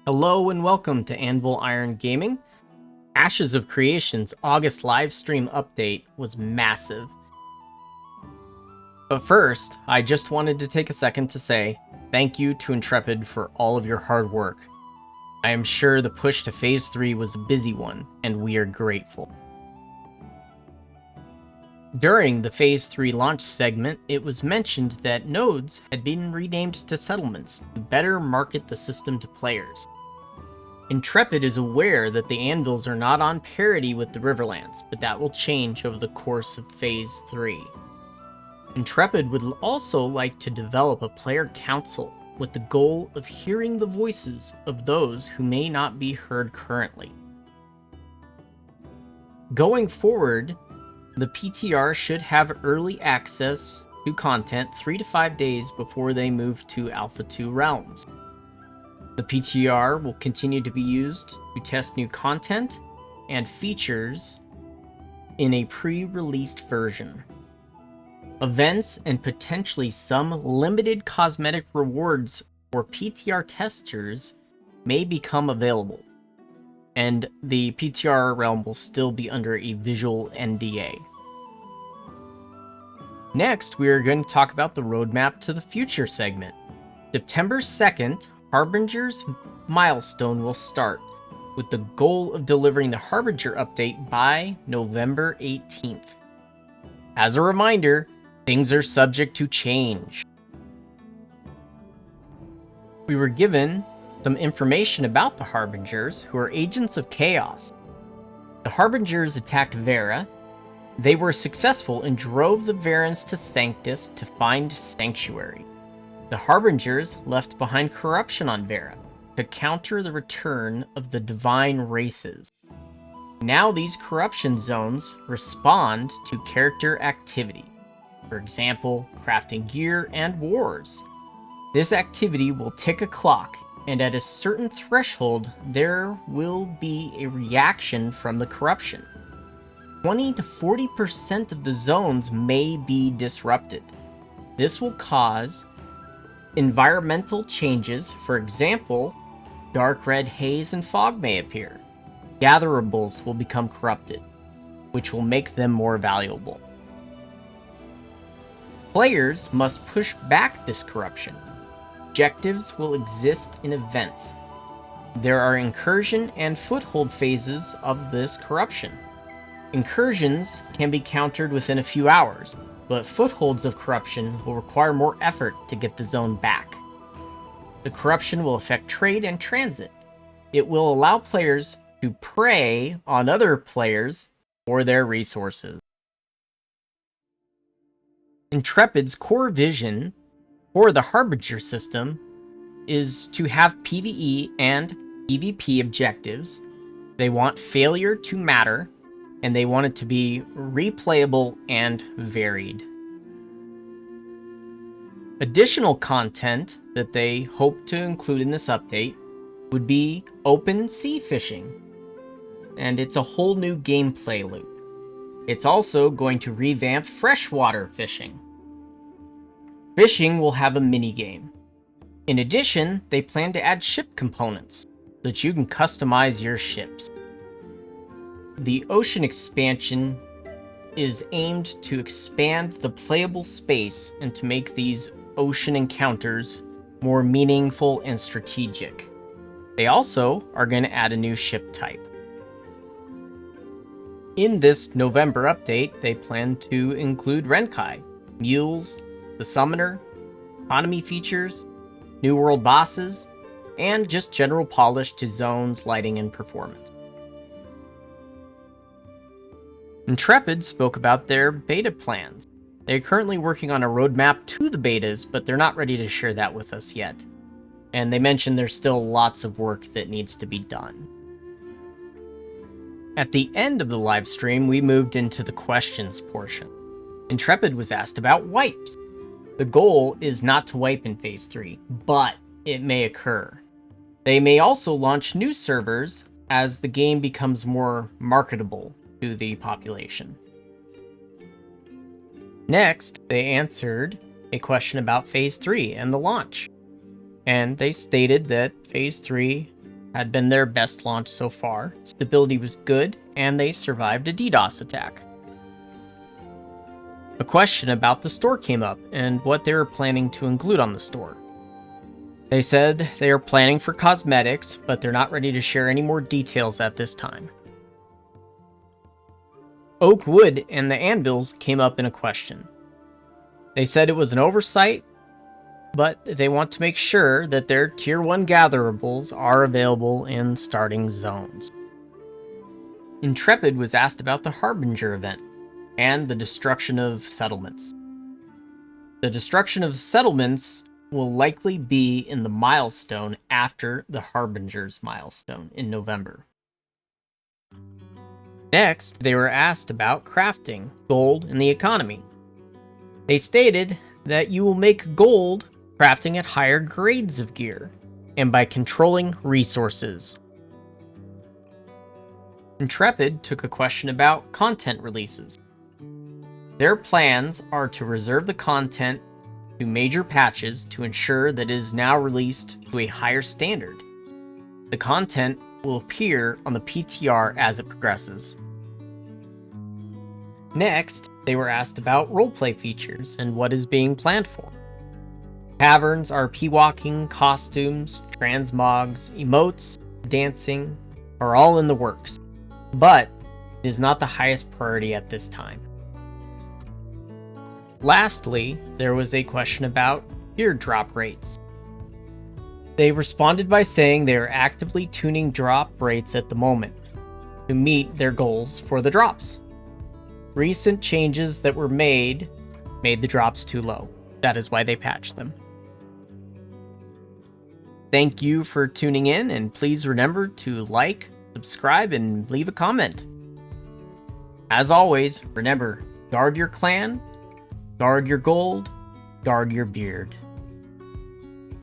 Hello and welcome to Anvil Iron Gaming. Ashes of Creation's August live stream update was massive. But first, I just wanted to take a second to say thank you to Intrepid for all of your hard work. I am sure the push to Phase 3 was a busy one, and we are grateful. During the Phase 3 launch segment, it was mentioned that nodes had been renamed to settlements to better market the system to players. Intrepid is aware that the Anvils are not on parity with the Riverlands, but that will change over the course of Phase 3. Intrepid would also like to develop a player council with the goal of hearing the voices of those who may not be heard currently. Going forward, the PTR should have early access to content 3 to 5 days before they move to Alpha 2 realms. The PTR will continue to be used to test new content and features in a pre-released version. Events and potentially some limited cosmetic rewards for PTR testers may become available, and the PTR realm will still be under a visual NDA. Next, we are going to talk about the roadmap to the future segment. September 2nd, Harbinger's milestone will start, with the goal of delivering the Harbinger update by November 18th. As a reminder, things are subject to change. We were given some information about the Harbingers, who are agents of chaos. The Harbingers attacked Vera. They were successful and drove the Varans to Sanctus to find sanctuary. The Harbingers left behind corruption on Vera to counter the return of the divine races. Now these corruption zones respond to character activity. For example, crafting gear and wars. This activity will tick a clock, and at a certain threshold, there will be a reaction from the corruption. 20 to 40% of the zones may be disrupted. This will cause environmental changes. For example, dark red haze and fog may appear. Gatherables will become corrupted, which will make them more valuable. Players must push back this corruption. Objectives will exist in events. There are incursion and foothold phases of this corruption. Incursions can be countered within a few hours, but footholds of corruption will require more effort to get the zone back. The corruption will affect trade and transit. It will allow players to prey on other players for their resources. Intrepid's core vision for the Harbinger system is to have PvE and PvP objectives. They want failure to matter, and they want it to be replayable and varied. Additional content that they hope to include in this update would be open sea fishing, and it's a whole new gameplay loop. It's also going to revamp freshwater fishing. Fishing will have a minigame. In addition, they plan to add ship components so that you can customize your ships. The ocean expansion is aimed to expand the playable space and to make these ocean encounters more meaningful and strategic. They also are going to add a new ship type. In this November update, they plan to include Renkai, mules, the summoner, economy features, new world bosses, and just general polish to zones, lighting, and performance. Intrepid spoke about their beta plans. They're currently working on a roadmap to the betas, but they're not ready to share that with us yet. And they mentioned there's still lots of work that needs to be done. At the end of the live stream, we moved into the questions portion. Intrepid was asked about wipes. The goal is not to wipe in Phase 3, but it may occur. They may also launch new servers as the game becomes more marketable to the population. Next, they answered a question about Phase 3 and the launch. And they stated that Phase 3 had been their best launch so far. Stability was good, and they survived a DDoS attack. A question about the store came up and what they were planning to include on the store. They said they are planning for cosmetics, but they're not ready to share any more details at this time. Oak wood and the anvils came up in a question. They said it was an oversight, but they want to make sure that their Tier 1 gatherables are available in starting zones. Intrepid was asked about the Harbinger event and the destruction of settlements. The destruction of settlements will likely be in the milestone after the Harbinger's milestone in November. Next, they were asked about crafting, gold, and the economy. They stated that you will make gold crafting at higher grades of gear, and by controlling resources. Intrepid took a question about content releases. Their plans are to reserve the content to major patches to ensure that it is now released to a higher standard. The content will appear on the PTR as it progresses. Next, they were asked about roleplay features and what is being planned for. Taverns, RP walking, costumes, transmogs, emotes, dancing are all in the works, but it is not the highest priority at this time. Lastly, there was a question about gear drop rates. They responded by saying they are actively tuning drop rates at the moment to meet their goals for the drops. Recent changes that were made the drops too low. That is why they patched them. Thank you for tuning in, and please remember to like, subscribe, and leave a comment. As always, remember, guard your clan, guard your gold, guard your beard.